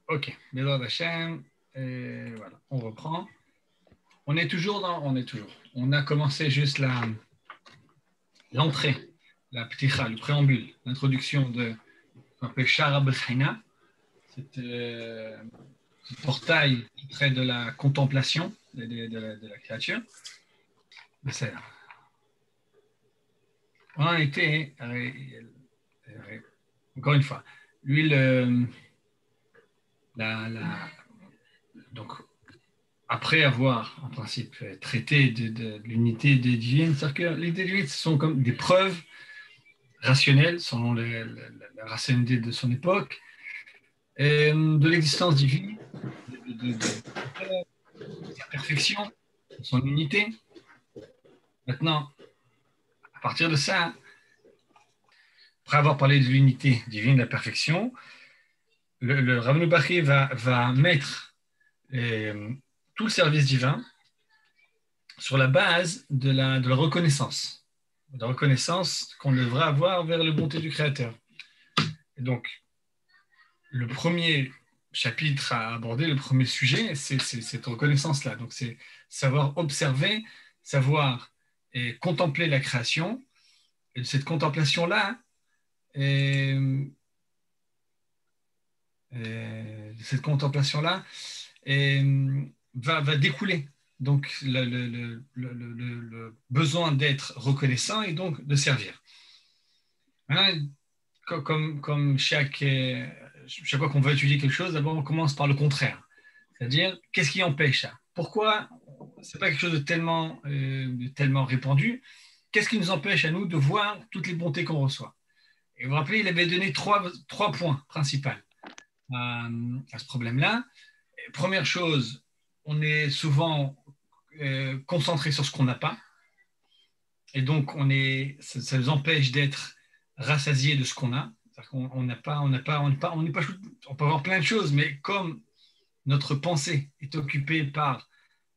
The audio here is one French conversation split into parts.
Ok, Bézard Hachem, voilà, on reprend. On est toujours. On a commencé juste l'entrée, la pticha, le préambule, l'introduction de ce qu'on appelle Shara B'Chaina, ce portail qui traite de la contemplation de la créature. C'est là. On en était, encore une fois, lui, donc, après avoir, en principe, traité de l'unité des divines, c'est-à-dire que les divines sont comme des preuves rationnelles, selon la rationalité de son époque, de l'existence divine, de sa perfection, de son unité. Maintenant, à partir de ça, après avoir parlé de l'unité divine, de la perfection, le Rav Noubachi va mettre tout le service divin sur la base de la reconnaissance. De la reconnaissance qu'on devrait avoir vers le bonté du Créateur. Et donc, le premier chapitre à aborder, le premier sujet, c'est cette reconnaissance-là. Donc, c'est savoir observer, savoir contempler la création. Et de cette contemplation-là, va découler donc le besoin d'être reconnaissant et donc de servir. Maintenant, comme chaque fois qu'on veut étudier quelque chose, d'abord on commence par le contraire. C'est-à-dire, qu'est-ce qui empêche ça? Pourquoi c'est pas quelque chose de tellement répandu? Qu'est-ce qui nous empêche à nous de voir toutes les bontés qu'on reçoit? Et vous vous rappelez, il avait donné trois points principaux à ce problème-là. Première chose, on est souvent concentré sur ce qu'on n'a pas. Et donc, ça nous empêche d'être rassasié de ce qu'on a. C'est-à-dire qu'on n'a pas, on peut avoir plein de choses, mais comme notre pensée est occupée par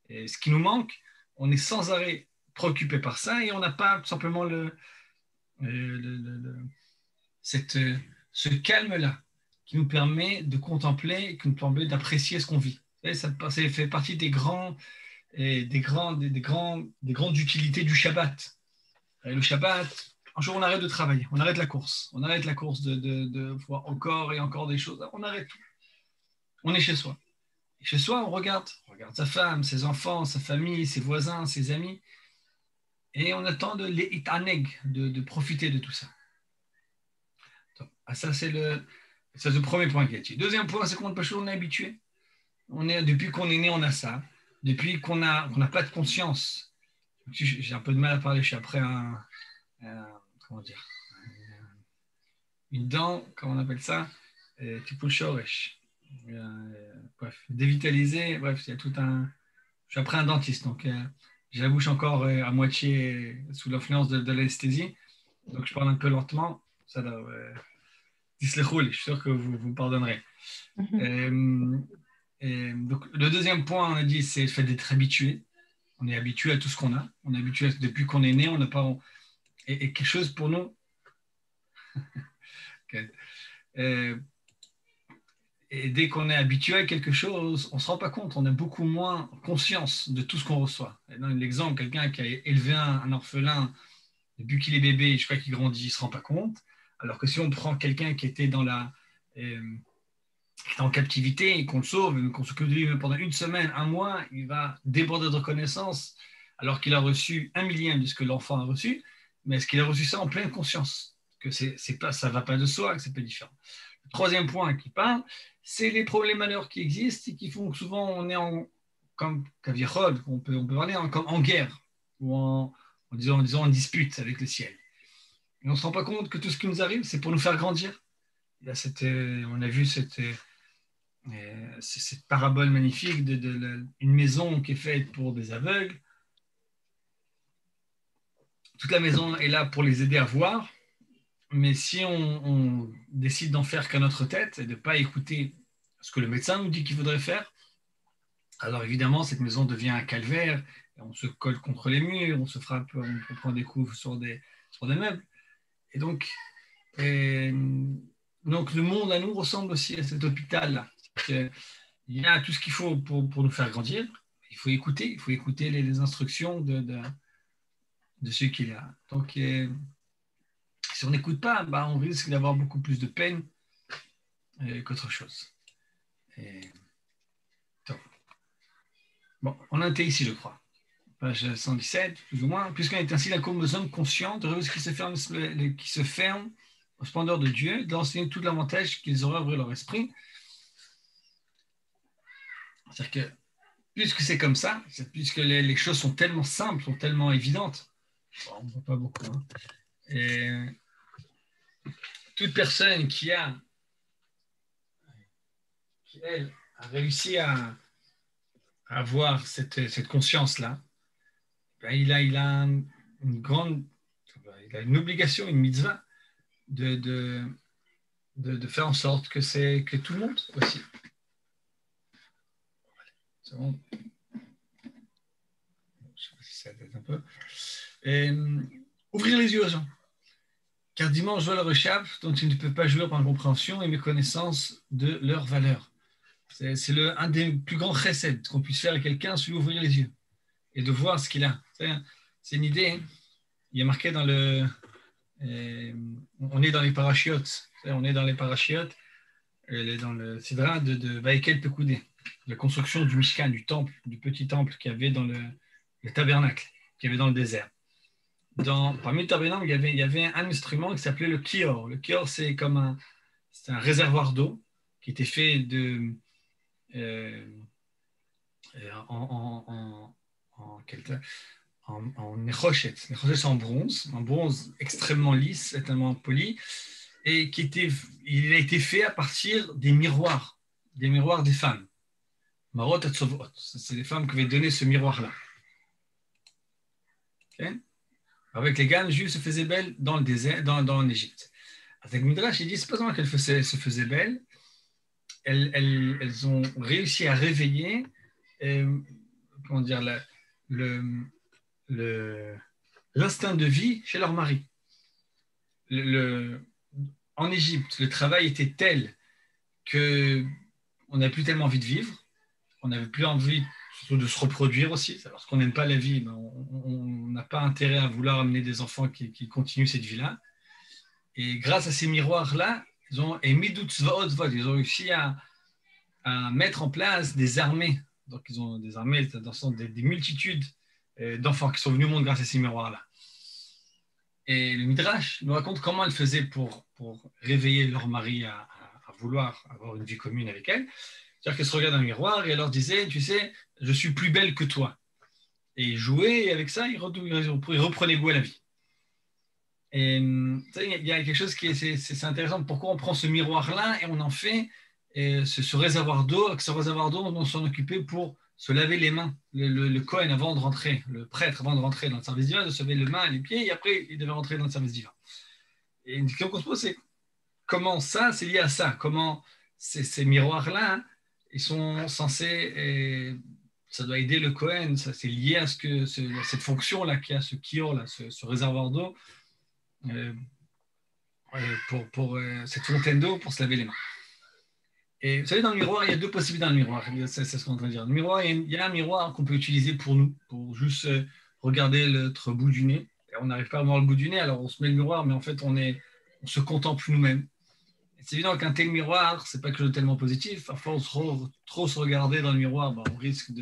ce qui nous manque, on est sans arrêt préoccupé par ça et on n'a pas tout simplement ce calme-là qui nous permet de contempler, qui nous permet d'apprécier ce qu'on vit. Ça fait partie des grandes utilités du Shabbat. Et le Shabbat, un jour on arrête de travailler, on arrête la course de voir encore et encore des choses, on arrête tout. On est chez soi. Et chez soi, on regarde sa femme, ses enfants, sa famille, ses voisins, ses amis, et on attend de profiter de tout ça. Donc, ça, c'est le premier point qui est dit. Deuxième point, c'est qu'on on est habitué. Depuis qu'on est né, on a ça. Depuis qu'on n'a pas de conscience. J'ai un peu de mal à parler, je suis après comment dire, une dent, comment on appelle ça, tipul shoresh. Bref, dévitalisé, bref, il y a tout un. Je suis après un dentiste, donc j'ai la bouche encore à moitié sous l'influence de l'anesthésie, donc je parle un peu lentement. Ça je suis sûr que vous me pardonnerez. Donc, le deuxième point, on a dit, c'est le fait d'être habitué. On est habitué à tout ce qu'on a. On est habitué depuis qu'on est né, on n'a pas. Et quelque chose pour nous. Okay. Et dès qu'on est habitué à quelque chose, on ne se rend pas compte, on a beaucoup moins conscience de tout ce qu'on reçoit. Et dans l'exemple, quelqu'un qui a élevé un orphelin depuis qu'il est bébé, je crois qu'il grandit, il ne se rend pas compte. Alors que si on prend quelqu'un qui était qui était en captivité et qu'on le sauve, qu'on s'occupe de lui pendant une semaine, un mois, il va déborder de reconnaissance alors qu'il a reçu 1/1000 de ce que l'enfant a reçu, mais est-ce qu'il a reçu ça en pleine conscience? Que ça ne va pas de soi, que c'est pas différent. Le troisième point qui parle, c'est les problèmes malheurs qui existent et qui font que souvent on est comme Kavichol, on peut parler comme en guerre ou en disant en dispute avec le ciel. Et on ne se rend pas compte que tout ce qui nous arrive, c'est pour nous faire grandir. Là, on a vu cette parabole magnifique une maison qui est faite pour des aveugles. Toute la maison est là pour les aider à voir, mais si on décide d'en faire qu'à notre tête et de ne pas écouter ce que le médecin nous dit qu'il faudrait faire, alors évidemment, cette maison devient un calvaire, on se colle contre les murs, on se frappe, on prend des coups sur des meubles. Et donc le monde à nous ressemble aussi à cet hôpital-là. Il y a tout ce qu'il faut pour nous faire grandir. Il faut écouter les instructions de ceux qu'il y a. Donc, si on n'écoute pas, bah, on risque d'avoir beaucoup plus de peine qu'autre chose. Et, bon, on a un thé ici, je crois. Page 117, plus ou moins. Puisqu'on est ainsi d'un comme hommes conscients de ce qui se ferment au splendeur de Dieu, de l'enseigner tout l'avantage qu'ils auraient à ouvrir leur esprit. C'est-à-dire que, puisque c'est comme ça, puisque les choses sont tellement simples, sont tellement évidentes, bon, on ne voit pas beaucoup. Hein, et toute personne qui elle, a réussi à avoir cette conscience-là, ben, il a une obligation, une mitzvah de faire en sorte que tout le monde aussi. C'est bon. Je sais pas si ça aide un peu. Et, ouvrir les yeux aux gens. Car dimanche, je leur échappe, dont ils ne peuvent pas jouir par l'incompréhension et méconnaissance de leur valeur. C'est un des plus grands chesed qu'on puisse faire à quelqu'un, c'est lui ouvrir les yeux et de voir ce qu'il a. C'est une idée. Hein. Il y a marqué dans le. On est dans les parachiotes. On est dans les parachiotes. Dans le Sidra de Vaïkel Pekoudé. La construction du Mishkan, du temple, du petit temple qu'il y avait dans le tabernacle, qu'il y avait dans le désert. Parmi le tabernacle, il y avait un instrument qui s'appelait le kior. Le kior, c'est un réservoir d'eau qui était fait en nechoshet. Nechoshet, c'est en bronze extrêmement lisse, extrêmement poli, et il a été fait à partir des miroirs des femmes. Marot Atzovot, c'est les femmes qui avaient donné ce miroir-là. Okay? Avec les gammes, les Juifs se faisaient belles dans le désert, en Égypte. Avec Midrash, il dit, c'est pas seulement qu'elles se faisaient belles, elles ont réussi à réveiller, comment dire, l'instinct de vie chez leur mari. En Égypte, le travail était tel qu'on n'avait plus tellement envie de vivre, on n'avait plus envie surtout de se reproduire aussi. Parce qu'on n'aime pas la vie, mais on n'a pas intérêt à vouloir amener des enfants qui continuent cette vie-là. Et grâce à ces miroirs-là, ils ont réussi à mettre en place des armées. Donc, ils ont des armées, des multitudes d'enfants qui sont venus au monde grâce à ces miroirs-là. Et le Midrash nous raconte comment elles faisaient pour réveiller leur mari à vouloir avoir une vie commune avec elles. C'est-à-dire qu'elles se regardent dans le miroir et elles leur disaient, tu sais, je suis plus belle que toi. Et ils jouaient et avec ça, ils reprenaient goût à la vie. Et il y a quelque chose c'est intéressant. Pourquoi on prend ce miroir-là et on en fait ce réservoir d'eau, avec ce réservoir d'eau, on s'en occupait pour se laver les mains. Le Kohen avant de rentrer, le prêtre avant de rentrer dans le service divin, de se laver les mains et les pieds, et après il devait rentrer dans le service divin. Et une question qu'on se pose, c'est comment ça, c'est lié à ça? Comment ces miroirs-là, hein, ils sont censés, ça doit aider le Kohen, ça c'est lié à cette fonction-là qui a ce kior, là, ce réservoir d'eau, pour cette fontaine d'eau pour se laver les mains. Et vous savez, dans le miroir, il y a deux possibilités dans le miroir. C'est ce qu'on est en train de dire. Le miroir, il y a un miroir qu'on peut utiliser pour nous, pour juste regarder notre bout du nez. Et on n'arrive pas à voir le bout du nez, alors on se met le miroir, mais en fait, on se contemple nous-mêmes. Et c'est évident qu'un tel miroir, c'est pas quelque chose de tellement positif. Parfois, trop se regarder dans le miroir, on risque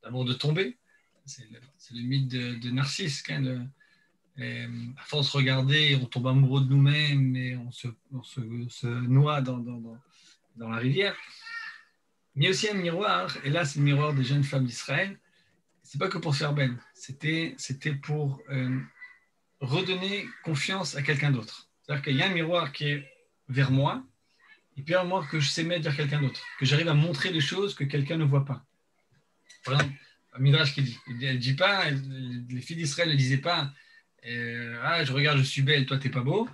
d'abord de tomber. C'est le mythe de Narcisse. À force de regarder, on tombe amoureux de nous-mêmes et on se noie dans la rivière. Mais il y a aussi un miroir, et là c'est le miroir des jeunes femmes d'Israël. C'est pas que pour se faire belle, c'était pour redonner confiance à quelqu'un d'autre. C'est-à-dire qu'il y a un miroir qui est vers moi, et puis un miroir que je sais mettre vers quelqu'un d'autre, que j'arrive à montrer des choses que quelqu'un ne voit pas. Par exemple, un Midrash qui dit, elle dit pas, les filles d'Israël ne disaient pas, je regarde, je suis belle, toi t'es pas beau.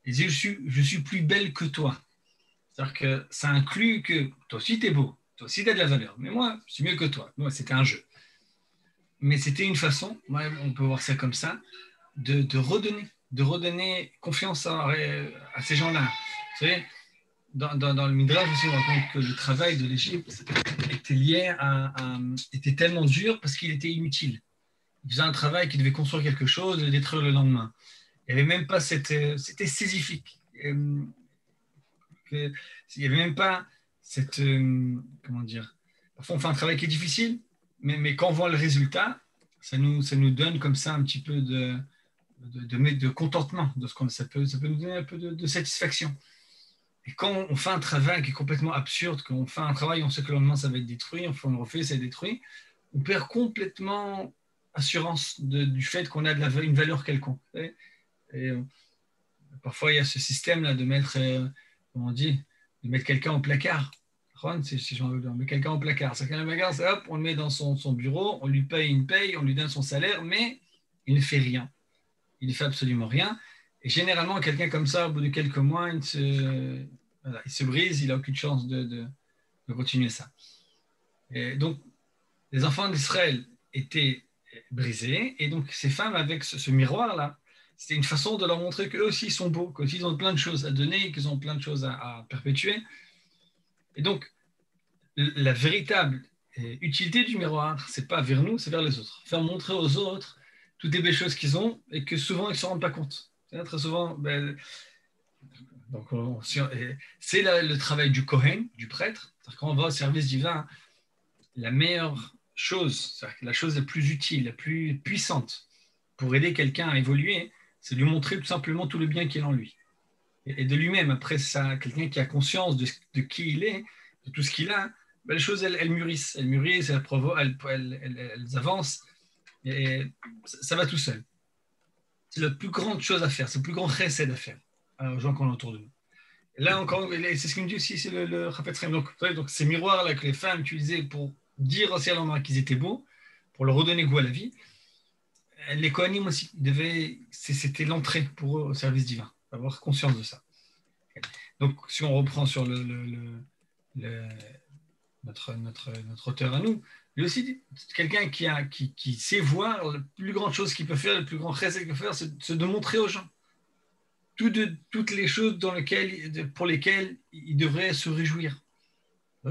Elles disaient, je suis plus belle que toi. C'est-à-dire que ça inclut que toi aussi t'es beau, toi aussi t'as de la valeur, mais moi je suis mieux que toi. Moi, c'était un jeu. Mais c'était une façon, on peut voir ça comme ça, de redonner confiance à ces gens-là. Vous savez, dans le Midrash aussi, on raconte que le travail de l'Égypte était lié était tellement dur parce qu'il était inutile. Il faisait un travail qui devait construire quelque chose et le détruire le lendemain. Il n'y avait même pas c'était sisyphique. Il n'y avait même pas comment dire, parfois on fait un travail qui est difficile, mais quand on voit le résultat, ça nous donne comme ça un petit peu de contentement, ça peut nous donner un peu de satisfaction. Et quand on fait un travail qui est complètement absurde, quand on fait un travail, on sait que le lendemain ça va être détruit, on le refait, c'est détruit, on perd complètement assurance du fait qu'on a une valeur quelconque. Et parfois, il y a ce système-là de mettre, comment on dit, de mettre quelqu'un au placard. Si j'en veux dire, mais quelqu'un au placard. C'est quelqu'un au placard, c'est hop, on le met dans son bureau, on lui paye une paye, on lui donne son salaire, mais il ne fait rien. Il ne fait absolument rien. Et généralement, quelqu'un comme ça, au bout de quelques mois, il se brise, il n'a aucune chance de continuer ça. Et donc, les enfants d'Israël étaient brisés, et donc ces femmes, avec ce miroir-là, c'était une façon de leur montrer qu'eux aussi sont beaux, qu'eux aussi ils ont plein de choses à donner, qu'ils ont plein de choses à perpétuer. Et donc, la véritable utilité du miroir, c'est pas vers nous, c'est vers les autres. Faire montrer aux autres toutes les belles choses qu'ils ont et que souvent ils ne se rendent pas compte. Très souvent, donc c'est le travail du Kohen, du prêtre. Quand on va au service divin, la meilleure chose, la chose la plus utile, la plus puissante pour aider quelqu'un à évoluer, c'est de lui montrer tout simplement tout le bien qu'il y a en lui. Et de lui-même, après ça, quelqu'un qui a conscience de qui il est, de tout ce qu'il a, les choses, elles mûrissent, elles avancent, et ça va tout seul. C'est la plus grande chose à faire, c'est le plus grand chesed à faire aux gens qu'on a autour de nous. Et là encore, c'est ce qu'il me dit aussi, c'est le Chafetz Chaim. Donc ces miroirs-là que les femmes utilisaient pour dire aussi à l'homme qu'ils étaient beaux, pour leur redonner goût à la vie, les Kohanim aussi, c'était l'entrée pour eux au service divin, avoir conscience de ça. Donc, si on reprend sur notre auteur à nous, lui aussi, quelqu'un qui sait voir, la plus grande chose qu'il peut faire, le plus grand chesed qu'il peut faire, c'est de montrer aux gens toutes les choses pour lesquelles il devrait se réjouir.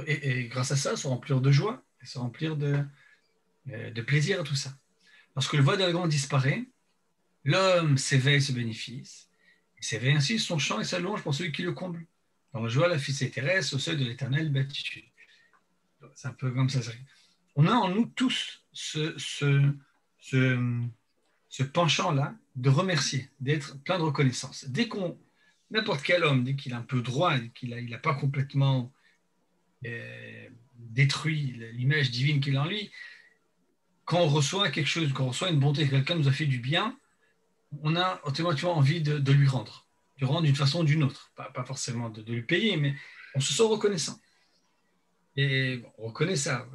Et grâce à ça, se remplir de joie, et se remplir de plaisir à tout ça. Lorsque le voile de la grande disparaît, l'homme s'éveille ce bénéfice, il s'éveille ainsi son chant et sa louange pour celui qui le comble. Dans le joie, la fille terrestre, au seuil de l'éternelle béatitude. C'est un peu comme ça. On a en nous tous ce penchant-là de remercier, d'être plein de reconnaissance. N'importe quel homme, dès qu'il a un peu droit, qu'il n'a pas complètement détruit l'image divine qu'il a en lui, quand on reçoit quelque chose, quand on reçoit une bonté, quelqu'un nous a fait du bien, on a automatiquement envie de lui rendre d'une façon ou d'une autre. Pas forcément de lui payer, mais on se sent reconnaissant. Et bon, on reconnaît ça.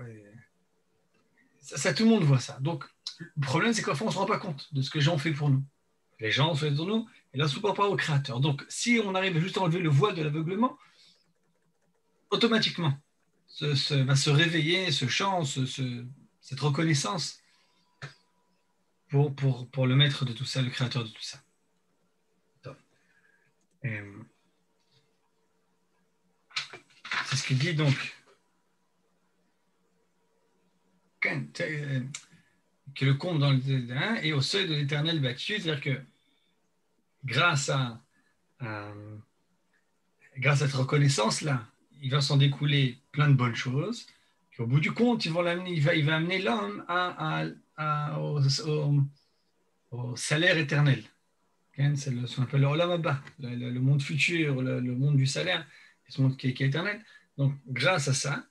Ça, tout le monde voit ça. Donc, le problème, c'est qu'à fois, on ne se rend pas compte de ce que les gens ont fait pour nous. Les gens ont fait pour nous, et là, on ne supporte pas au Créateur. Donc, si on arrive juste à enlever le voile de l'aveuglement, automatiquement, va se réveiller ce chant, cette reconnaissance pour le maître de tout ça, le Créateur de tout ça. C'est ce qu'il dit donc. Que le comble dans le et au seuil de l'éternel battu, c'est-à-dire que grâce à cette reconnaissance-là, il va s'en découler plein de bonnes choses. Puis au bout du compte, il va amener l'homme au salaire éternel. C'est ce qu'on appelle le Olam Haba, le monde futur, le monde du salaire, ce monde qui est éternel. Donc, grâce à ça,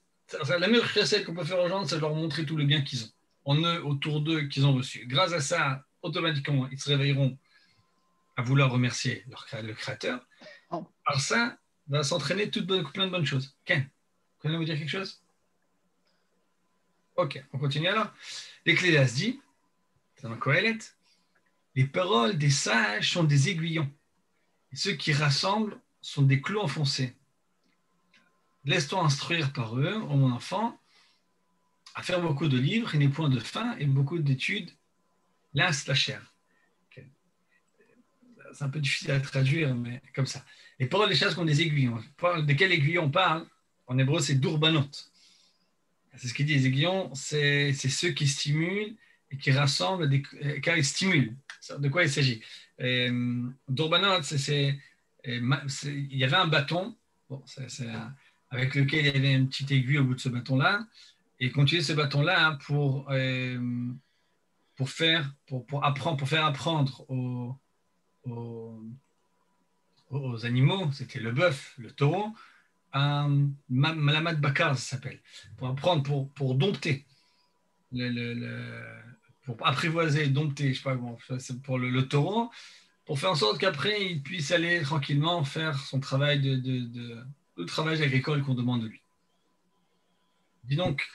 la meilleure recette qu'on peut faire aux gens, c'est de leur montrer tout le bien qu'ils ont, en eux, autour d'eux, qu'ils ont reçu. Grâce à ça, automatiquement, ils se réveilleront à vouloir remercier le Créateur. Par ça, va s'entraîner plein de bonnes choses. Ken, vous voulez vous dire quelque chose? Ok, on continue alors. L'Ecclésiaste dit, c'est dans Kohelet, les paroles des sages sont des aiguillons, et ceux qui rassemblent sont des clous enfoncés. Laisse-toi instruire par eux, ô mon enfant, à faire beaucoup de livres, il n'est point de faim, et beaucoup d'études lassent la chair. Okay. c'est un peu difficile à traduire, mais comme ça. Les paroles des chasses sont des aiguillons. De quel aiguillon on parle? En hébreu, c'est d'urbanot. C'est ce qu'il dit, les aiguillons, c'est ceux qui stimulent et qui rassemblent, car ils stimulent. De quoi il s'agit? D'urbanot, il y avait un bâton, bon, avec lequel il y avait une petite aiguille au bout de ce bâton-là, et qu'on utilisait ce bâton-là pour faire apprendre aux animaux, c'était le bœuf, le taureau, la matbakar, ça s'appelle, pour apprendre, pour dompter, pour apprivoiser, dompter, je sais pas comment, c'est pour le taureau, pour faire en sorte qu'après, il puisse aller tranquillement faire son travail le travail agricole qu'on demande de lui. Dis donc,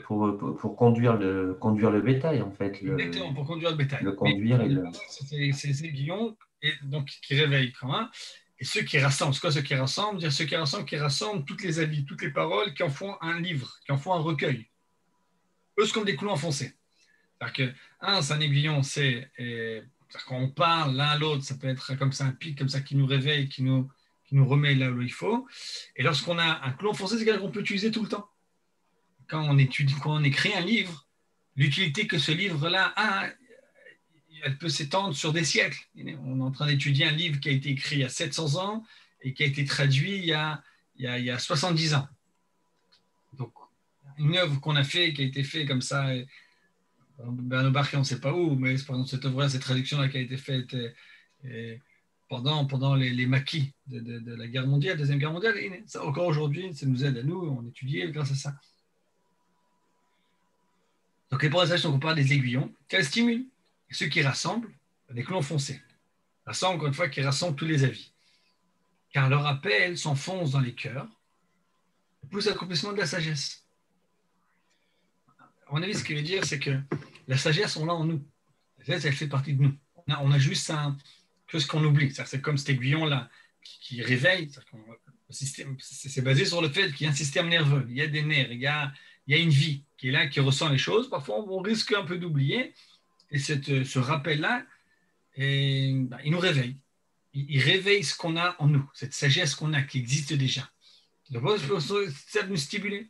pour conduire le bétail, en fait. Exactement, pour conduire le bétail. Le conduire c'est ces aiguillons qui réveillent quand même. Et ceux qui rassemblent, c'est quoi ceux qui rassemblent? Dire ceux qui rassemblent toutes les avis, toutes les paroles, qui en font un livre, qui en font un recueil. Eux, c'est comme des clous enfoncés. C'est-à-dire c'est un aiguillon, quand on parle l'un à l'autre, ça peut être comme ça un pic, comme ça qui nous réveille, qui nous remet là où il faut. Et lorsqu'on a un clou enfoncé, c'est quelque chose qu'on peut utiliser tout le temps. Quand on écrit un livre, l'utilité que ce livre-là a, elle peut s'étendre sur des siècles. On est en train d'étudier un livre qui a été écrit il y a 700 ans et qui a été traduit il y a 70 ans. Donc, une œuvre qu'on a fait, qui a été faite comme ça, Bernard Barchet, on ne sait pas où, mais par exemple, cette œuvre-là, cette traduction-là qui a été faite pendant les maquis de la guerre mondiale, Deuxième Guerre mondiale, ça, encore aujourd'hui, ça nous aide à nous, on étudie grâce à ça. Donc, les paroles sont comparées des aiguillons qu'elles stimulent. Et ceux qui rassemblent, des clous foncés. Rassemblent, encore une fois, qui rassemblent tous les avis. Car leur appel s'enfonce dans les cœurs et pousse à l'accomplissement de la sagesse. À mon avis, ce qu'il veut dire, c'est que la sagesse, on l'a en nous. La sagesse, elle fait partie de nous. On a juste ce qu'on oublie. C'est comme cet aiguillon-là qui réveille. C'est basé sur le fait qu'il y a un système nerveux, il y a des nerfs, il y a une vie qui est là, qui ressent les choses. Parfois, on risque un peu d'oublier. Et ce rappel-là, il nous réveille. Il réveille ce qu'on a en nous, cette sagesse qu'on a, qui existe déjà. Donc, ça nous stimuler.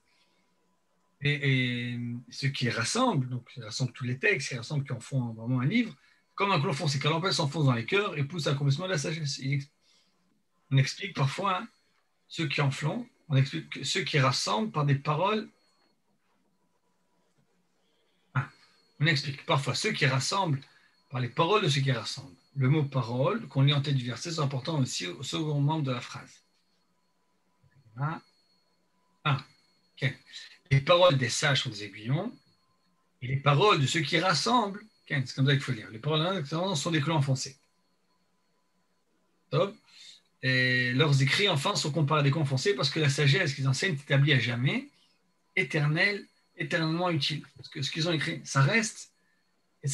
Et ceux qui rassemblent, donc ils rassemblent tous les textes, ils rassemblent, qui en font vraiment un livre, comme un clou foncé, quand l'empêche s'enfonce dans les cœurs et pousse à l'accomplissement de la sagesse. On explique parfois ceux qui enflent, on explique ceux qui rassemblent par des paroles. On explique parfois ceux qui rassemblent par les paroles de ceux qui rassemblent. Le mot parole, qu'on lit en tête du verset, c'est important aussi au second membre de la phrase. Okay. Les paroles des sages sont des aiguillons, et les paroles de ceux qui rassemblent, c'est comme ça qu'il faut lire. Les paroles sont des clous enfoncés. Et leurs écrits, enfin, sont comparés à des clous enfoncés parce que la sagesse qu'ils enseignent est établie à jamais, éternellement utile. Parce que ce qu'ils ont écrit, ça reste. Et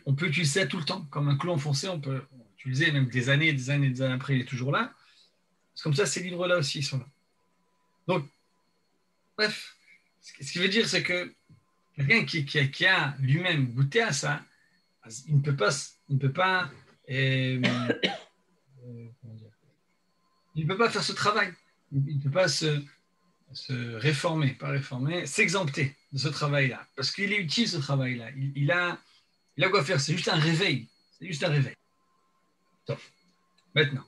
on peut utiliser ça tout le temps. Comme un clou enfoncé, on peut l'utiliser même des années après, il est toujours là. C'est comme ça, ces livres-là aussi, ils sont là. Donc, bref, ce qui veut dire, c'est que quelqu'un qui a lui-même goûté à ça, il ne peut pas faire ce travail. Il ne peut pas se s'exempter de ce travail-là. Parce qu'il est utile, ce travail-là. Il a quoi faire. C'est juste un réveil. Donc, maintenant,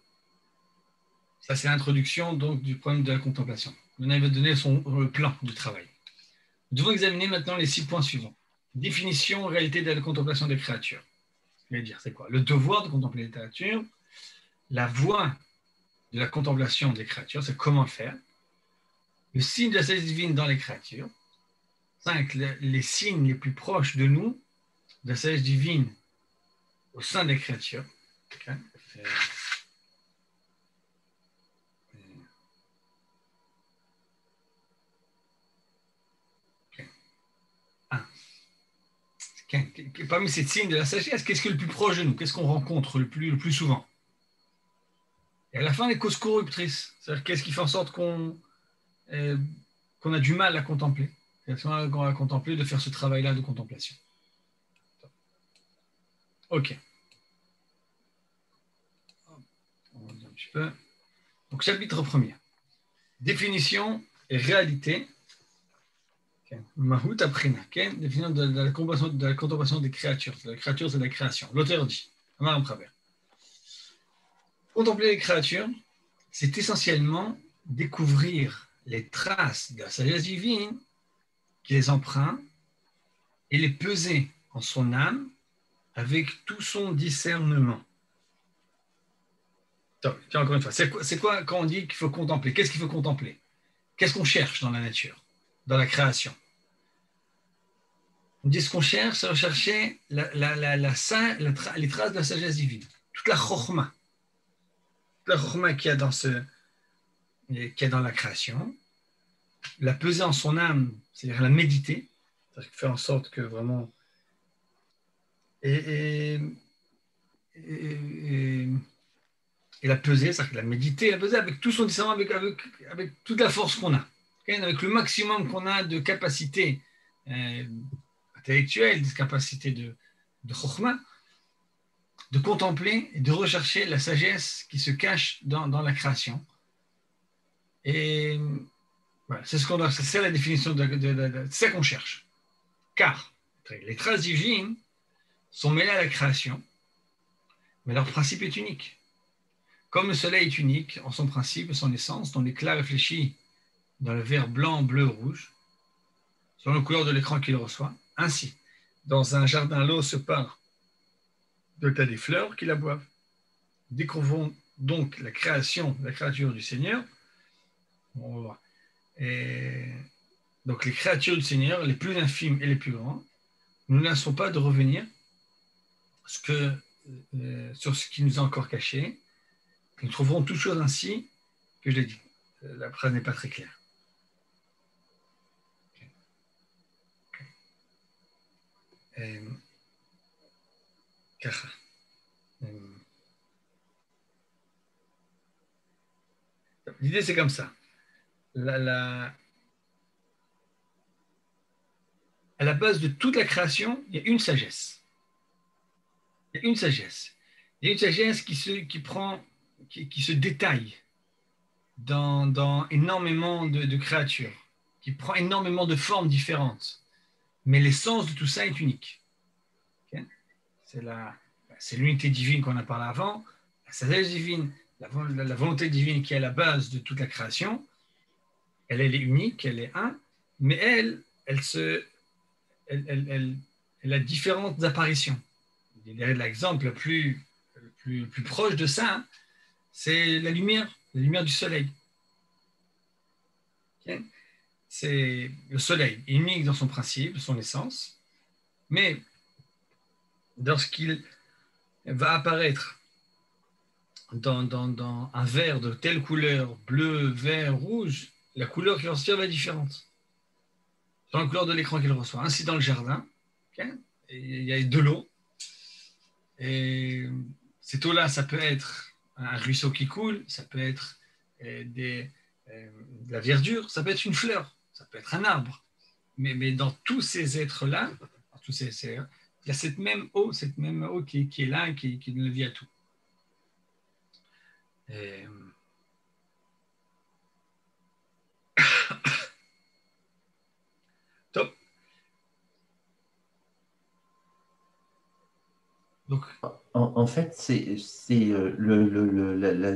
ça c'est l'introduction donc du problème de la contemplation. Maintenant, il va donner le plan du travail. Nous devons examiner maintenant les 6 points suivants. Définition, réalité de la contemplation des créatures. C'est-à-dire, c'est quoi? Le devoir de contempler les créatures, la voie de la contemplation des créatures, c'est comment le faire, le signe de la sagesse divine dans les créatures, 5, les signes les plus proches de nous, de la sagesse divine au sein des créatures. Okay. Parmi ces signes de la sagesse, qu'est-ce qui est le plus proche de nous? Qu'est-ce qu'on rencontre le plus souvent? Et à la fin, les causes corruptrices. C'est-à-dire, qu'est-ce qui fait en sorte qu'on a du mal à contempler? Qu'on a contempler, de faire ce travail-là de contemplation. Ok. petit peu. Donc, chapitre premier. Définition et réalité. Mahout aprina. Définition de la contemplation des créatures. La créature, c'est la création. L'auteur dit, Amar Praver. Contempler les créatures, c'est essentiellement découvrir les traces de la sagesse divine qui les emprunte et les peser en son âme avec tout son discernement. Tiens, encore une fois, c'est quoi quand on dit qu'il faut contempler? Qu'est-ce qu'il faut contempler? Qu'est-ce qu'on cherche dans la nature, dans la création? On dit ce qu'on cherche, c'est rechercher les traces de la sagesse divine. Toute la chokhmah. Toute la chokhmah qu'il y a dans la création. La peser en son âme, c'est-à-dire la méditer. C'est-à-dire faire en sorte que vraiment... Et la peser, c'est-à-dire la méditer, la peser avec tout son discernement, avec toute la force qu'on a. Avec le maximum qu'on a de capacité intellectuelle, de capacité de chokhmah, de contempler et de rechercher la sagesse qui se cache dans la création. Et voilà, c'est la définition c'est ça qu'on cherche. Car les traces divines sont mêlées à la création, mais leur principe est unique. Comme le soleil est unique en son principe et son essence, dont l'éclat réfléchit dans le vert blanc, bleu, rouge, selon la couleur de l'écran qu'il reçoit, ainsi, dans un jardin, l'eau se part de l'état des fleurs qui la boivent. Découvrons donc la créature du Seigneur. On va voir. Et donc les créatures du Seigneur, les plus infimes et les plus grands, nous ne laissons pas de revenir sur ce qui nous est encore caché. Nous trouverons toutes choses ainsi que je l'ai dit. La phrase n'est pas très claire. L'idée, c'est comme ça. À la base de toute la création, il y a une sagesse. Il y a une sagesse. Il y a une sagesse qui se détaille dans énormément de créatures, qui prend énormément de formes différentes. Mais l'essence de tout ça est unique. Okay? C'est l'unité divine qu'on a parlé avant, la sagesse divine, la volonté divine qui est à la base de toute la création. Elle est unique, elle est un, mais elle a différentes apparitions. L'exemple le plus proche de ça, c'est la lumière du soleil. Okay? C'est le soleil, unique dans son principe, son essence, mais lorsqu'il va apparaître dans un verre de telle couleur, bleu, vert, rouge, la couleur qu'il reçoit va être différente. Dans la couleur de l'écran qu'il reçoit. Ainsi dans le jardin, okay? Il y a de l'eau. Et cette eau-là, ça peut être un ruisseau qui coule, ça peut être de la verdure, ça peut être une fleur, ça peut être un arbre. Mais dans tous ces êtres-là, il y a cette même eau qui est là et qui donne la vie à tout. Top. Donc, en fait, c'est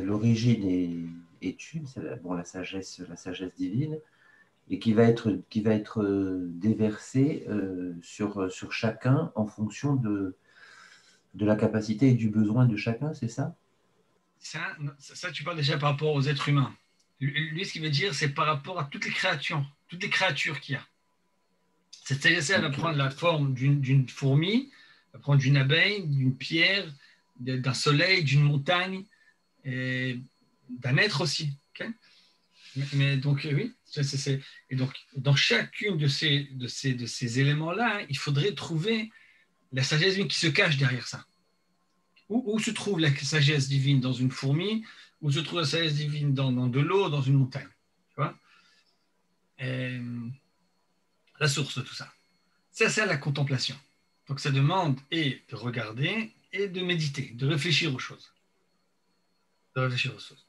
l'origine est une, c'est la sagesse divine, et qui va être déversée sur chacun en fonction de la capacité et du besoin de chacun, c'est ça? Ça, tu parles déjà par rapport aux êtres humains. Lui, ce qu'il veut dire, c'est par rapport à toutes les créatures qu'il y a. Cette sagesse, elle va prendre la forme d'une fourmi, elle va prendre d'une abeille, d'une pierre, d'un soleil, d'une montagne, et d'un être aussi. Okay? Mais donc, oui, et donc, dans chacune de ces éléments-là, il faudrait trouver la sagesse divine qui se cache derrière ça. Où se trouve la sagesse divine dans une fourmi? Où se trouve la sagesse divine dans de l'eau, dans une montagne? Tu vois? La source de tout ça. Ça, c'est la contemplation. Donc, ça demande et de regarder et de méditer, de réfléchir aux choses. de réfléchir aux choses.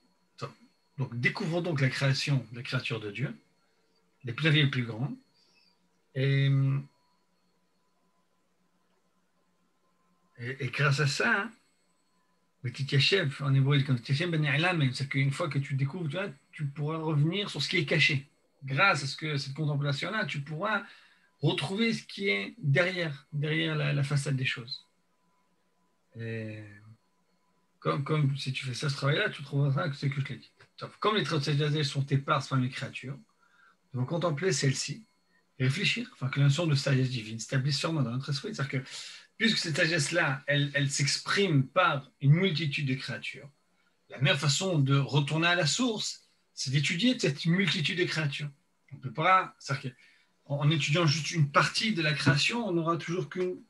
Donc, découvrons donc la création, la créature de Dieu, les plus vieilles et les plus grands, et grâce à ça, petit Yashev, en hébreu, c'est qu'une fois que tu découvres, tu pourras revenir sur ce qui est caché. Grâce à cette contemplation-là, tu pourras retrouver ce qui est derrière la façade des choses. Et comme si tu fais ça, ce travail-là, tu trouveras que c'est que je l'ai dit. Comme les traits de sagesse sont éparses parmi les créatures, nous devons contempler celle-ci et réfléchir, afin que la notion de sagesse divine s'établisse sûrement dans notre esprit. C'est-à-dire que, puisque cette sagesse-là, elle s'exprime par une multitude de créatures, la meilleure façon de retourner à la source, c'est d'étudier cette multitude de créatures. On ne peut pas, c'est-à-dire qu'en étudiant juste une partie de la création, on n'aura toujours qu'une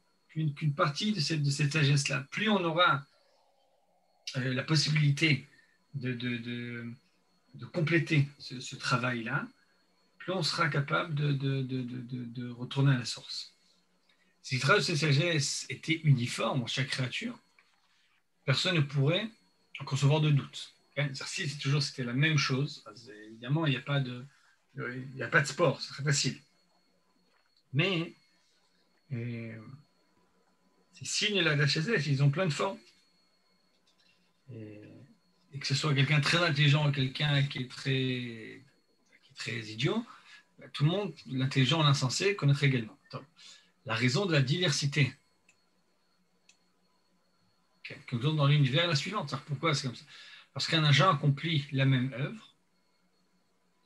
partie de cette sagesse-là. Plus on aura la possibilité de compléter ce travail-là, plus on sera capable de retourner à la source. Si le travail de cette sagesse était uniforme en chaque créature, personne ne pourrait en concevoir de doute. Si c'était la même chose, évidemment, il n'y a pas de sport, c'est très facile. Mais ces signes-là de la sagesse, ils ont plein de formes. Et que ce soit quelqu'un de très intelligent ou quelqu'un qui est très idiot, tout le monde, l'intelligent et l'insensé, connaîtrait également. Donc, la raison de la diversité que nous avons dans l'univers est la suivante. Alors, pourquoi c'est comme ça? Parce qu'un agent accomplit la même œuvre,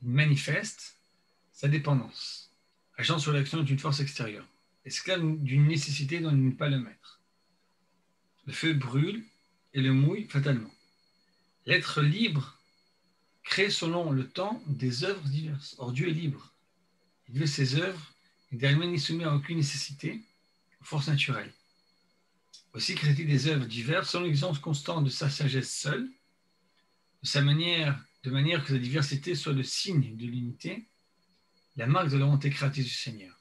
il manifeste sa dépendance, agent sur l'action d'une force extérieure, esclave d'une nécessité dont il n'est pas le maître. Le feu brûle et le mouille fatalement. L'être libre crée selon le temps des œuvres diverses. Or, Dieu est libre. Il veut ses œuvres et d'elle-même n'est soumis à aucune nécessité, aux forces naturelles. Aussi crée-t-il des œuvres diverses selon l'existence constante de sa sagesse seule, de manière que sa diversité soit le signe de l'unité, la marque de la volonté créatrice du Seigneur.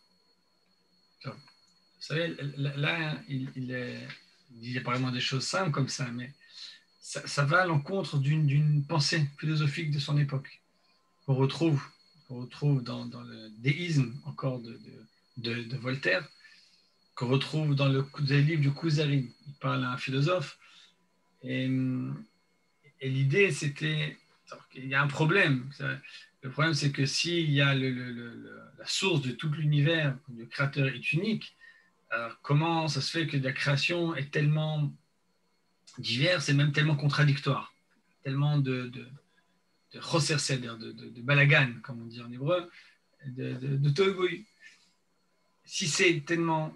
Donc, vous savez, là, il dit apparemment des choses simples comme ça, mais ça va à l'encontre d'une pensée philosophique de son époque, qu'on retrouve dans le déisme encore de Voltaire, qu'on retrouve dans le livre du Kuzari. Il parle à un philosophe, et l'idée, c'était qu'il y a un problème. Le problème, c'est que s'il y a la source de tout l'univers, le créateur est unique, alors comment ça se fait que la création est tellement diverse et même tellement contradictoire, tellement de chosser seder, de balagan, comme on dit en hébreu, de tohu. Si c'est tellement,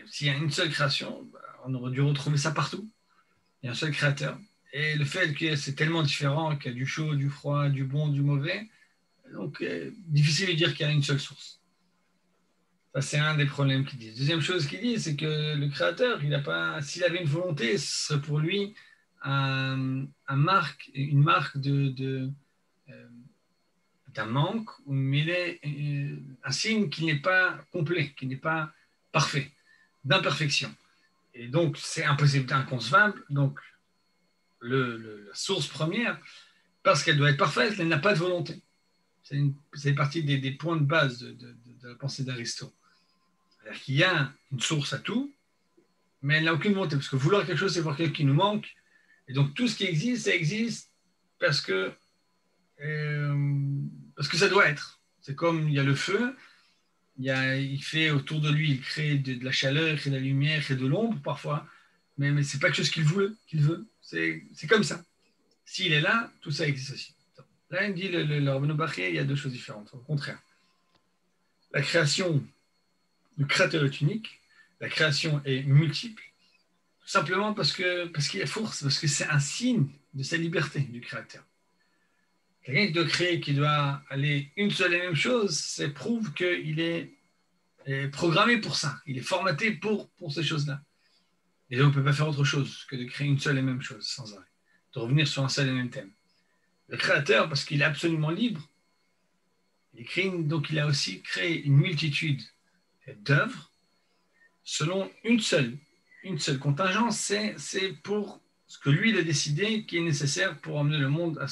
s'il y a une seule création, on aurait dû retrouver ça partout. Il y a un seul créateur. Et le fait que c'est tellement différent, qu'il y a du chaud, du froid, du bon, du mauvais, donc difficile de dire qu'il y a une seule source. Ça, c'est un des problèmes qu'il dit. Deuxième chose qu'il dit, c'est que le créateur, s'il avait une volonté, ce serait pour lui une marque d'un manque, mais un signe qui n'est pas complet, qui n'est pas parfait, d'imperfection. Et donc, c'est impossible, inconcevable. Donc, la source première, parce qu'elle doit être parfaite, elle n'a pas de volonté. C'est partie des points de base de la pensée d'Aristote. C'est-à-dire qu'il y a une source à tout, mais elle n'a aucune volonté. Parce que vouloir quelque chose, c'est voir quelque chose qui nous manque. Et donc, tout ce qui existe, ça existe parce que ça doit être. C'est comme il y a le feu, il fait autour de lui, il crée de la chaleur, il crée de la lumière, il crée de l'ombre parfois, mais ce n'est pas quelque chose qu'il veut. C'est comme ça. S'il est là, tout ça existe aussi. Là, il me dit, le Rabbeinu Bachya, il y a deux choses différentes. Au contraire, la création, le créateur est unique, la création est multiple, tout simplement parce qu'il est force, parce que c'est un signe de sa liberté du créateur. Quelqu'un qui doit créer, qui doit aller une seule et même chose, ça prouve qu'il est programmé pour ça. Il est formaté pour ces choses-là. Et donc, on ne peut pas faire autre chose que de créer une seule et même chose sans arrêt, de revenir sur un seul et même thème. Le créateur, parce qu'il est absolument libre, donc il a aussi créé une multitude d'œuvres selon une seule contingence, c'est pour ce que lui, il a décidé qui est nécessaire pour emmener le monde à,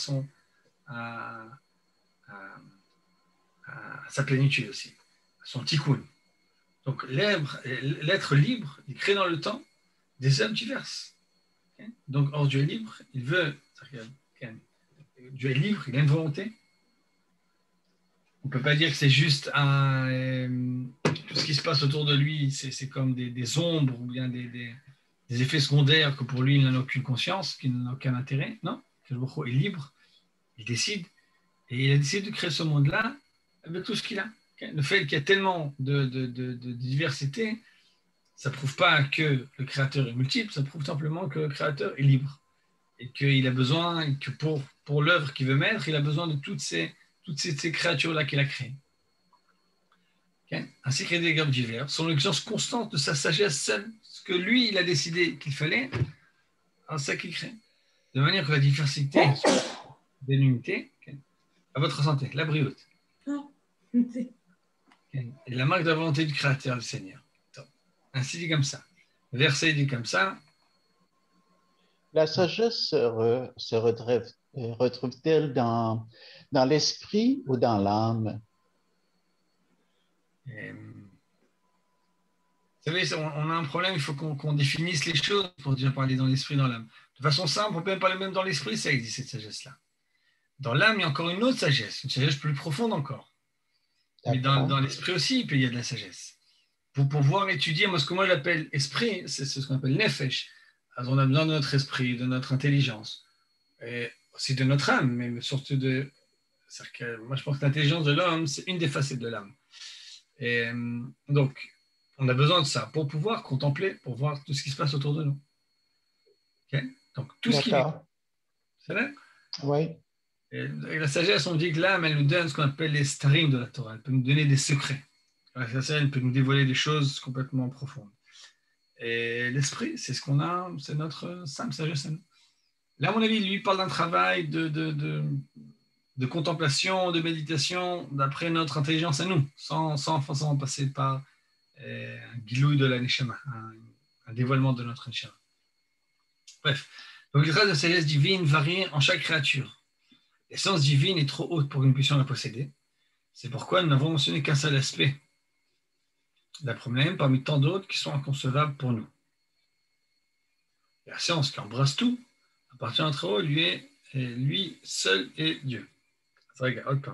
à- à sa plénitude aussi, à son tikkun. Donc, l'être libre, il crée dans le temps des œuvres diverses. Okay? Donc, or, Dieu est libre, il veut, Dieu est libre, il a une volonté. On ne peut pas dire que c'est juste tout ce qui se passe autour de lui, c'est comme des ombres ou bien des effets secondaires que pour lui, il n'en a aucune conscience, qu'il n'en a aucun intérêt. Non, il est libre, il décide, et il a décidé de créer ce monde-là avec tout ce qu'il a. Okay? Le fait qu'il y a tellement de diversité, ça ne prouve pas que le créateur est multiple, ça prouve simplement que le créateur est libre. Et qu'il a besoin, et que pour l'œuvre qu'il veut mettre, il a besoin de toutes ces créatures-là qu'il a créées. Okay? Ainsi que des gammes diverses, sont l'exigence constante de sa sagesse seule. Ce que lui, il a décidé qu'il fallait, c'est ça qu'il crée. De manière que la diversité de l'unité, okay, à votre santé, la brioute. Okay, et la marque de la volonté du Créateur, du Seigneur. Donc, ainsi dit comme ça. Le verset dit comme ça. La sagesse retrouve-t-elle dans l'esprit ou dans l'âme? Vous savez, on a un problème, il faut qu'on définisse les choses pour déjà parler dans l'esprit, dans l'âme. De façon simple, on peut même parler même dans l'esprit, ça existe, cette sagesse-là. Dans l'âme, il y a encore une autre sagesse, une sagesse plus profonde encore. Mais dans l'esprit aussi, il y a de la sagesse. Pour pouvoir étudier, ce que moi j'appelle esprit, c'est ce qu'on appelle nefesh. Alors, on a besoin de notre esprit, de notre intelligence, et aussi de notre âme, mais surtout de... Que, moi, je pense que l'intelligence de l'homme, c'est une des facettes de l'âme. Et donc, on a besoin de ça pour pouvoir contempler, pour voir tout ce qui se passe autour de nous. Okay? Donc, tout ce qui vit. C'est vrai? Oui. Et la sagesse, on dit que l'âme, elle nous donne ce qu'on appelle les starim de la Torah. Elle peut nous donner des secrets. La sagesse, elle peut nous dévoiler des choses complètement profondes. Et l'esprit, c'est ce qu'on a, c'est notre simple sagesse. Là, à mon avis, lui parle d'un travail de contemplation, de méditation, d'après notre intelligence à nous, sans forcément passer par un gilouï de la neshama, un dévoilement de notre neshama. Bref, donc les traces de sagesse divine varient en chaque créature. L'essence divine est trop haute pour que nous puissions la posséder. C'est pourquoi nous n'avons mentionné qu'un seul aspect. La problème parmi tant d'autres qui sont inconcevables pour nous. La science qui embrasse tout appartient à très haut, lui seul est Dieu. Regarde, hop.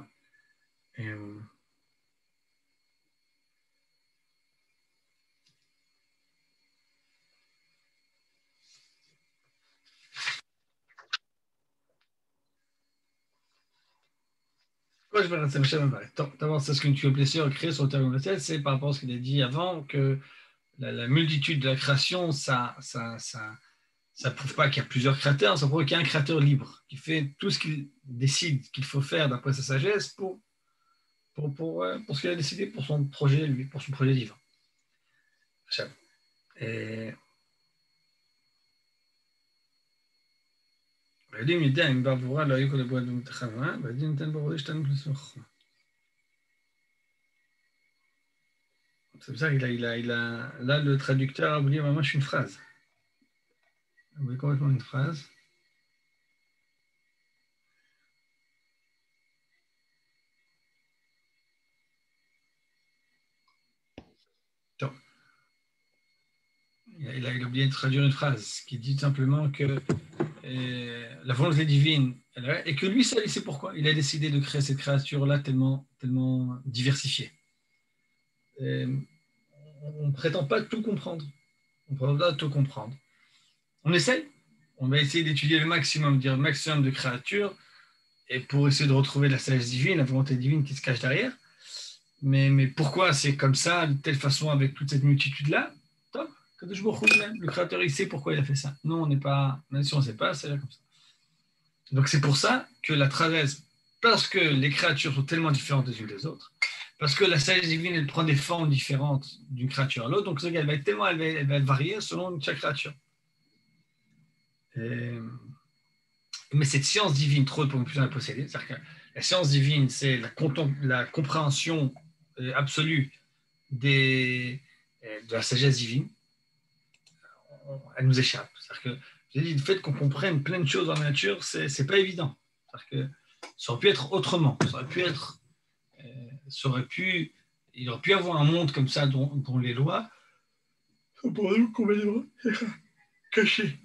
Pourquoi je vais rester d'abord, c'est ce que tu as blessé au créer sur le terme de c'est par rapport à ce qu'il a dit avant que la multitude de la création, ça prouve pas qu'il y a plusieurs créateurs, ça prouve qu'il y a un créateur libre qui fait tout ce qu'il décide qu'il faut faire d'après sa sagesse pour ce qu'il a décidé pour son projet, lui, pour son projet divin. Et c'est pour ça qu'il a, là, le traducteur a oublié vraiment une phrase. Il a oublié complètement une phrase. Donc, il a oublié de traduire une phrase qui dit simplement que la volonté divine, et que lui seul, il sait pourquoi. Il a décidé de créer cette créature-là tellement diversifiée. Et on ne prétend pas tout comprendre. On ne prétend pas tout comprendre. On essaye. On va essayer d'étudier le maximum, dire le maximum de créatures, et pour essayer de retrouver la sagesse divine, la volonté divine qui se cache derrière. Mais pourquoi c'est comme ça, de telle façon, avec toute cette multitude-là? Top. Le créateur, il sait pourquoi il a fait ça. Nous, on n'est pas, même si on ne sait pas, c'est là comme ça. Donc c'est pour ça que la sagesse, parce que les créatures sont tellement différentes les unes des autres, parce que la sagesse divine, elle prend des formes différentes d'une créature à l'autre, donc elle va être tellement, elle va varier selon chaque créature. Mais cette science divine, trop pour ne plus la posséder, c'est-à-dire que la science divine, c'est la compréhension absolue de la sagesse divine. Elle nous échappe. C'est-à-dire que J'ai dit, le fait qu'on comprenne plein de choses dans la nature, c'est pas évident. Parce que ça aurait pu être autrement. Il aurait pu avoir un monde comme ça dont les lois sont pour nous complètement cachées.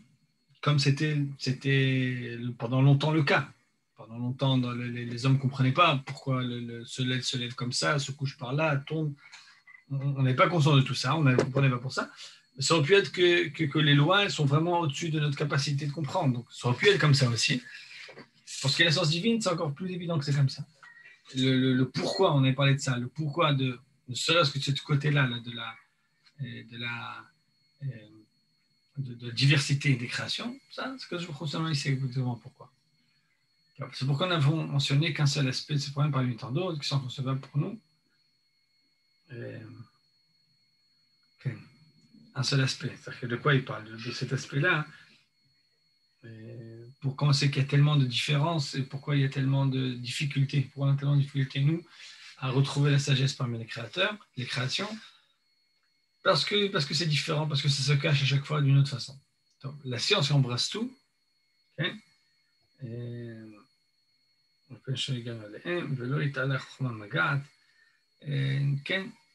Comme c'était pendant longtemps le cas. Pendant longtemps, les hommes ne comprenaient pas pourquoi le soleil se lève comme ça, se couche par là, tombe. On n'est pas conscient de tout ça, on ne comprenait pas pour ça. Mais ça aurait pu être que les lois elles sont vraiment au-dessus de notre capacité de comprendre. Donc ça aurait pu être comme ça aussi. Parce que la science divine, c'est encore plus évident que c'est comme ça. Le pourquoi, on avait parlé de ça, le pourquoi ne serait-ce que de ce côté-là, là, de diversité des créations, ça, c'est que je vous seulement ici exactement pourquoi. C'est pourquoi nous n'avons mentionné qu'un seul aspect de ce problème parmi tant d'autres qui sont concevables pour nous. Okay. Un seul aspect, c'est-à-dire que de quoi il parle de cet aspect-là. Pourquoi on sait qu'il y a tellement de différences et pourquoi il y a tellement de difficultés, pourquoi on a tellement de difficultés, nous, à retrouver la sagesse parmi les créateurs, les créations, parce que c'est différent, parce que ça se cache à chaque fois d'une autre façon. Donc, la science embrasse tout, okay?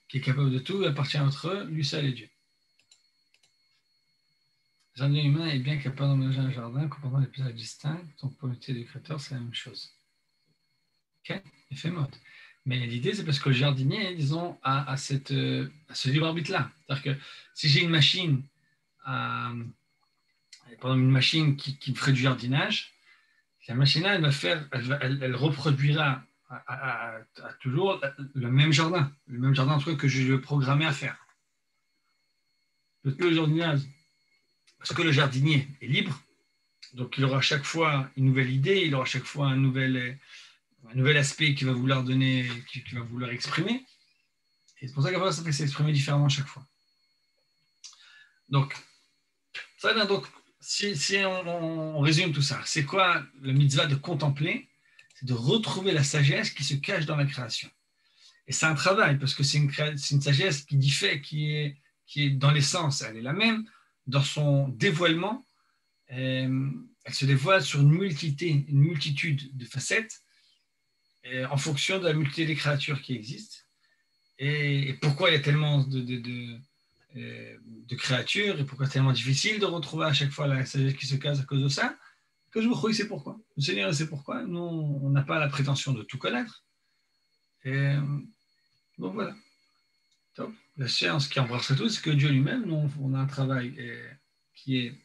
Qui est capable de tout, appartient entre eux, lui seul et Dieu. Le jardin humain est bien capable d'emménager un jardin, comprenant les paysages distincts, donc pour l'unité du créateur, c'est la même chose. Ok, effet mode. Mais l'idée, c'est parce que le jardinier, disons, a ce libre arbitre-là. C'est-à-dire que si j'ai une machine, une machine qui ferait du jardinage, la machine-là, elle reproduira à toujours le même jardin en tout cas que je vais programmer à faire. Parce que le jardinier est libre, donc il aura à chaque fois une nouvelle idée, il aura à chaque fois un nouvel aspect qu'il va vouloir donner, qu'il va vouloir exprimer. Et c'est pour ça qu'après, ça peut s'exprimer différemment à chaque fois. Donc, si on résume tout ça, c'est quoi le mitzvah de contempler? C'est de retrouver la sagesse qui se cache dans la création. Et c'est un travail, parce que c'est une sagesse qui diffère, qui est dans l'essence, elle est la même. Dans son dévoilement, elle se dévoile sur une multitude de facettes, en fonction de la multitude des créatures qui existent. Et pourquoi il y a tellement de créatures, et pourquoi c'est tellement difficile de retrouver à chaque fois la sagesse qui se cache à cause de ça? Que je vous crois, c'est pourquoi. Le Seigneur sait pourquoi. Nous, on n'a pas la prétention de tout connaître. Et donc voilà. Top. La science qui embrasse tout, c'est que Dieu lui-même, nous, on a un travail qui est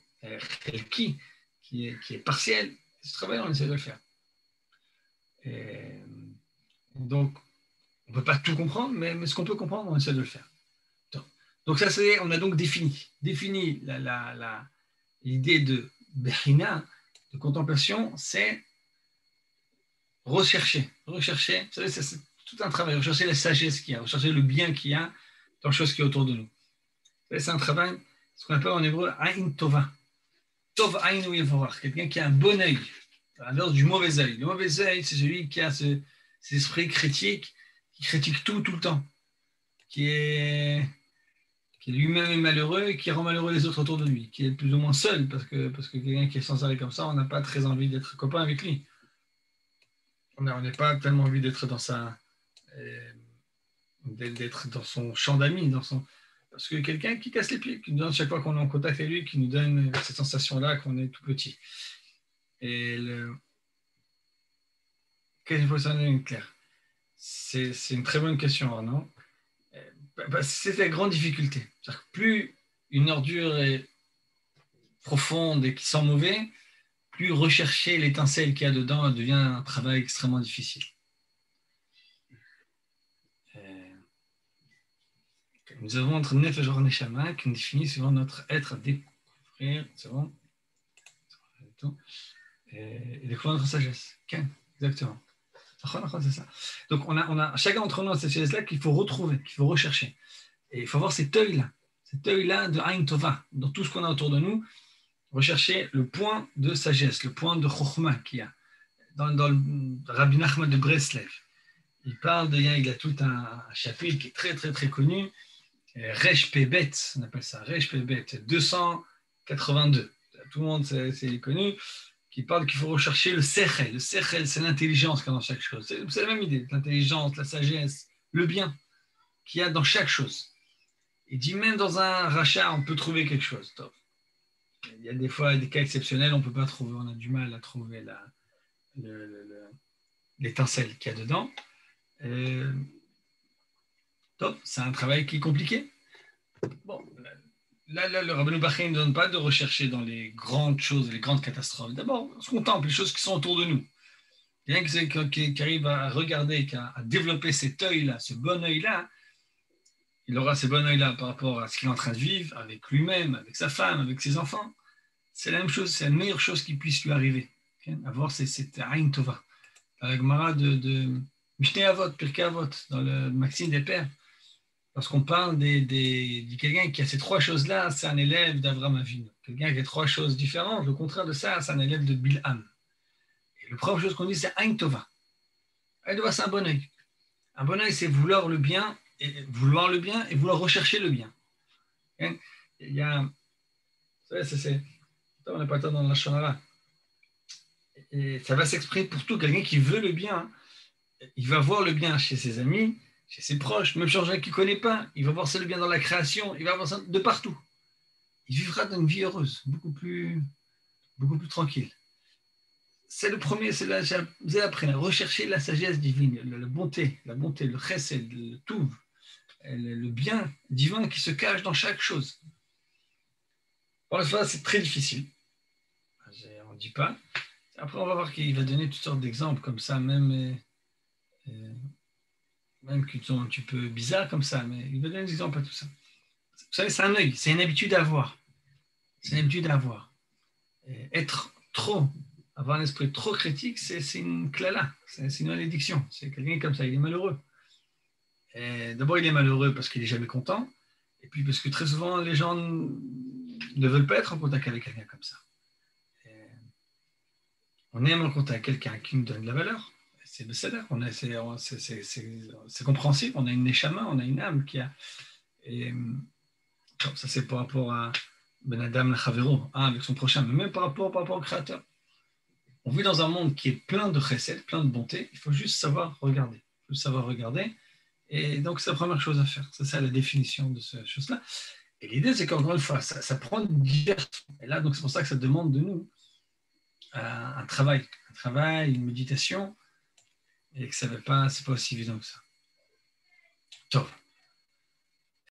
partiel. Ce travail, on essaie de le faire. Et donc, on ne peut pas tout comprendre, mais ce qu'on peut comprendre, on essaie de le faire. Donc ça, on a donc défini l'idée de Bechina, de contemplation, c'est rechercher. C'est tout un travail, rechercher la sagesse qu'il y a, rechercher le bien qu'il y a dans les choses qui est autour de nous. C'est un travail, ce qu'on appelle en hébreu Aïn Tova. Tov Aïn ou Yevorach, quelqu'un qui a un bon œil, à l'inverse du mauvais œil. Le mauvais œil, c'est celui qui a cet esprit critique, qui critique tout le temps, qui est lui-même est malheureux et qui rend malheureux les autres autour de lui, qui est plus ou moins seul, parce que quelqu'un qui est sans arrêt comme ça, on n'a pas très envie d'être copain avec lui. On n'a pas tellement envie d'être dans son champ d'amis, parce que quelqu'un qui casse les pieds, qui nous donne chaque fois qu'on est en contact avec lui, qui nous donne cette sensation-là qu'on est tout petit. Et qu'est-ce qu'il faut s'en donner clair? C'est une très bonne question, non? C'est la grande difficulté. C'est-à-dire que plus une ordure est profonde et qui sent mauvais, plus rechercher l'étincelle qu'il y a dedans devient un travail extrêmement difficile. Nous avons entre Nefesh et Neshama qui nous définit suivant notre être à découvrir, c'est bon, et découvrir notre sagesse. Okay. Exactement. C'est ça. Donc on a chacun d'entre nous cette sagesse-là qu'il faut retrouver, qu'il faut rechercher. Et il faut avoir cet œil-là de Aïn Tova, dans tout ce qu'on a autour de nous, rechercher le point de sagesse, le point de Chokhmah qu'il y a. Dans le Rabbi Nachman de Breslev, il a tout un chapitre qui est très très très connu, Resh Pebet, on appelle ça Resh Pebet, 282. tout le monde, c'est connu, qui parle qu'il faut rechercher le sechel. Le sechel, c'est l'intelligence qu'il y a dans chaque chose. C'est la même idée, l'intelligence, la sagesse, le bien qu'il y a dans chaque chose. Il dit même dans un rachat, on peut trouver quelque chose. Il y a des fois des cas exceptionnels, on ne peut pas trouver, on a du mal à trouver l'étincelle qu'il y a dedans. C'est un travail qui est compliqué. Bon, là, le Rabbeinu Bachya ne donne pas de rechercher dans les grandes choses, les grandes catastrophes. D'abord, on se contemple les choses qui sont autour de nous. Quelqu'un qui arrive à regarder, à développer cet œil-là, ce bon œil-là, il aura ce bon œil-là par rapport à ce qu'il est en train de vivre, avec lui-même, avec sa femme, avec ses enfants. C'est la même chose, c'est la meilleure chose qui puisse lui arriver. Avoir cette Aïn Tova. La Gemara de Mishneh Avot, Pirkei Avot, dans le Maxime des Pères. Lorsqu'on parle de quelqu'un qui a ces trois choses-là, c'est un élève d'Avram Avinu. Quelqu'un qui a trois choses différentes, le contraire de ça, c'est un élève de Bilham. Et la première chose qu'on dit, c'est Aïn Tova. Aïn Tova, c'est un bon œil. Un bon œil, c'est vouloir le bien et vouloir rechercher le bien. Il y a, on n'est pas tant dans la Shonara. Et ça va s'exprimer pour tout. Quelqu'un qui veut le bien, il va voir le bien chez ses amis, chez ses proches, même chez les gens qu'il ne connaît pas. Il va voir ça le bien dans la création, il va voir ça de partout. Il vivra dans une vie heureuse, beaucoup plus tranquille. C'est le premier, c'est après, rechercher la sagesse divine, la bonté, le chesed, le touv, le bien divin qui se cache dans chaque chose. Pour la fois, c'est très difficile. On ne dit pas. Après, on va voir qu'il va donner toutes sortes d'exemples comme ça, même qui sont un petit peu bizarres comme ça, mais il va donner des exemples à tout ça. Vous savez, c'est un œil, c'est une habitude à avoir. Avoir un esprit trop critique, c'est une clala, c'est une malédiction. C'est quelqu'un comme ça, il est malheureux. D'abord, il est malheureux parce qu'il n'est jamais content, et puis parce que très souvent, les gens ne veulent pas être en contact avec quelqu'un comme ça. On aime en contact avec quelqu'un qui nous donne de la valeur. C'est compréhensible. On a une neshama, on a une âme qui a. Et ça, c'est par rapport à Ben Adam Lechavero, avec son prochain, mais même par rapport au Créateur. On vit dans un monde qui est plein de chesed, plein de bonté. Il faut juste savoir regarder. Et donc, c'est la première chose à faire. C'est ça la définition de cette chose-là. Et l'idée, c'est qu'encore une fois, ça prend une diversion. Et là, donc, c'est pour ça que ça demande de nous un travail, une méditation, et que c'est pas aussi évident que ça. Tov.